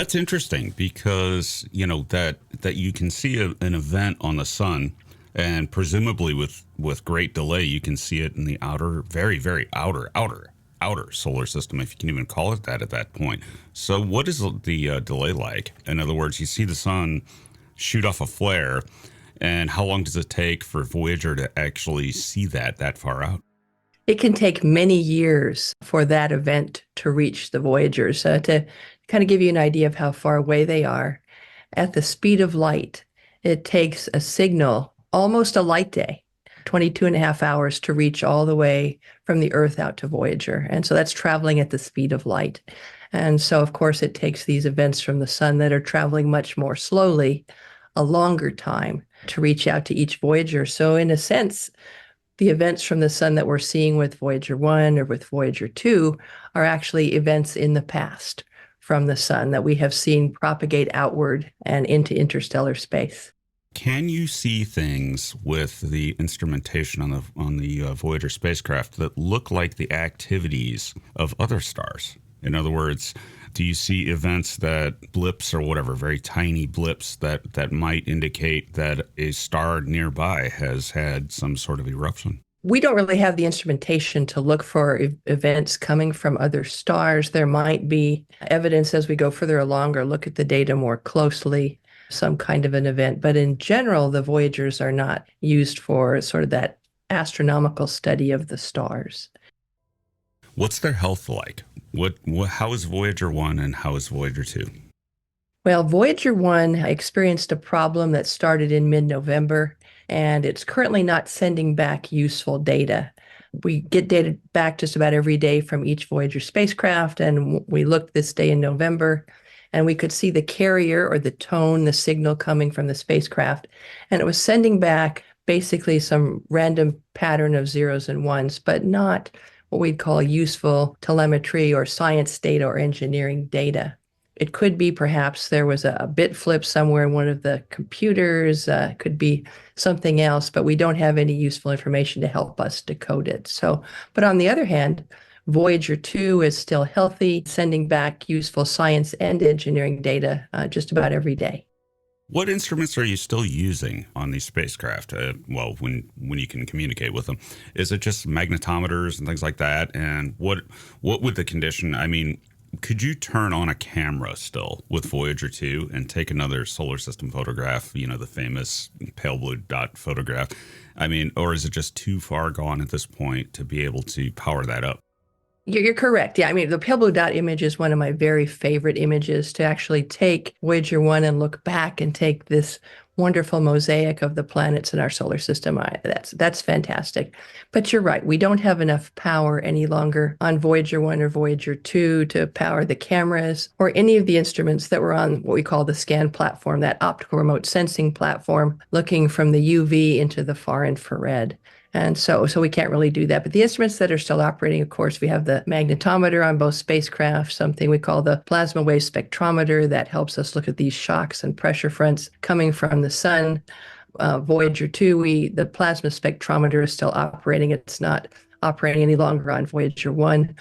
That's interesting because, that you can see an event on the sun, and presumably with great delay, you can see it in the outer, very, very outer solar system, if you can even call it that at that point. So what is the delay like? In other words, you see the sun shoot off a flare, and how long does it take for Voyager to actually see that far out? It can take many years for that event to reach the Voyagers. To kind of give you an idea of how far away they are, at the speed of light, it takes a signal, almost a light day, 22 and a half hours to reach all the way from the Earth out to Voyager. And so that's traveling at the speed of light. And so, of course, it takes these events from the sun that are traveling much more slowly, a longer time to reach out to each Voyager. So, in a sense, the events from the sun that we're seeing with Voyager 1 or with Voyager 2 are actually events in the past from the sun that we have seen propagate outward and into interstellar space. Can you see things with the instrumentation on the Voyager spacecraft that look like the activities of other stars? In other words, do you see events that blips or whatever, very tiny blips that might indicate that a star nearby has had some sort of eruption? We don't really have the instrumentation to look for events coming from other stars. There might be evidence as we go further along or look at the data more closely, some kind of an event. But in general, the Voyagers are not used for sort of that astronomical study of the stars. What's their health like? How is Voyager 1 and how is Voyager 2? Well, Voyager 1 experienced a problem that started in mid-November, and it's currently not sending back useful data. We get data back just about every day from each Voyager spacecraft, and we looked this day in November, and we could see the carrier or the tone, the signal coming from the spacecraft, and it was sending back basically some random pattern of zeros and ones, but not what we'd call useful telemetry or science data or engineering data. It could be perhaps there was a bit flip somewhere in one of the computers, could be something else, but we don't have any useful information to help us decode it. So, but on the other hand, Voyager 2 is still healthy, sending back useful science and engineering data just about every day. What instruments are you still using on these spacecraft? When you can communicate with them, is it just magnetometers and things like that? And what would the condition? I mean, could you turn on a camera still with Voyager 2 and take another solar system photograph? The famous pale blue dot photograph. I mean, or is it just too far gone at this point to be able to power that up? You're correct. Yeah, I mean, the pale blue dot image is one of my very favorite images to actually take Voyager 1 and look back and take this wonderful mosaic of the planets in our solar system. That's fantastic. But you're right, we don't have enough power any longer on Voyager 1 or Voyager 2 to power the cameras or any of the instruments that were on what we call the scan platform, that optical remote sensing platform, looking from the UV into the far infrared. And so we can't really do that. But the instruments that are still operating, of course, we have the magnetometer on both spacecraft, something we call the plasma wave spectrometer that helps us look at these shocks and pressure fronts coming from the sun. Voyager 2, the plasma spectrometer is still operating. It's not operating any longer on Voyager 1.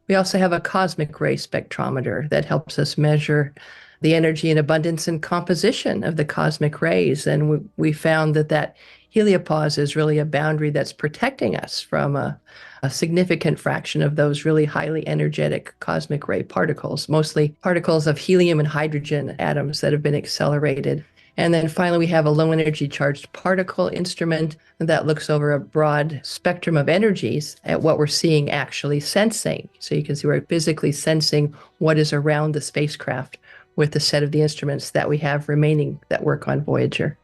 We also have a cosmic ray spectrometer that helps us measure the energy and abundance and composition of the cosmic rays. And we found that Heliopause is really a boundary that's protecting us from a significant fraction of those really highly energetic cosmic ray particles, mostly particles of helium and hydrogen atoms that have been accelerated. And then finally, we have a low energy charged particle instrument that looks over a broad spectrum of energies at what we're seeing actually sensing. So you can see we're physically sensing what is around the spacecraft with the set of the instruments that we have remaining that work on Voyager.